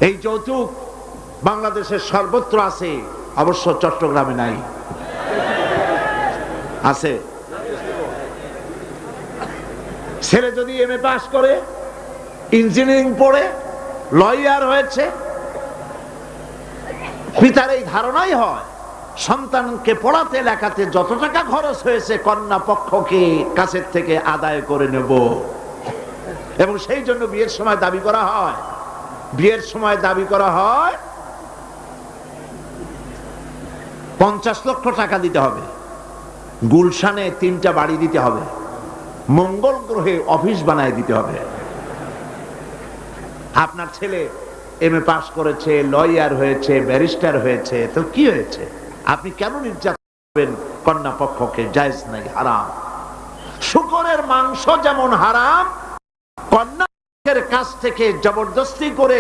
এই যৌতুক বাংলাদেশের সর্বত্র আছে, অবশ্য চট্টগ্রামে নাই। আছে। ছেলে যদি এমএ পাস করে, ইঞ্জিনিয়ারিং পড়ে, লয়ার হয়েছে, পিতার এই ধারণাই হয় সন্তানকে পড়াতে লেখাতে যত টাকা খরচ হয়েছে কন্যা পক্ষকে কাছের থেকে আদায় করে নেব। এবং সেই জন্য বিয়ের সময় দাবি করা হয়, 50 লক্ষ টাকা দিতে হবে, গুলশানে 3টা বাড়ি দিতে হবে, মঙ্গল গ্রহে অফিস বানায় দিতে হবে। আপনার ছেলে এমএ পাস করেছে, লয়ার হয়েছে, ব্যারিস্টার হয়েছে, তো কি হয়েছে? আপনি কেন নির্যাতন করবেন কন্যা পক্ষকে? জায়েজ নাই, হারাম। শূকরের মাংস যেমন হারাম, কন্যা পক্ষের কাছ থেকে জবরদস্তি করে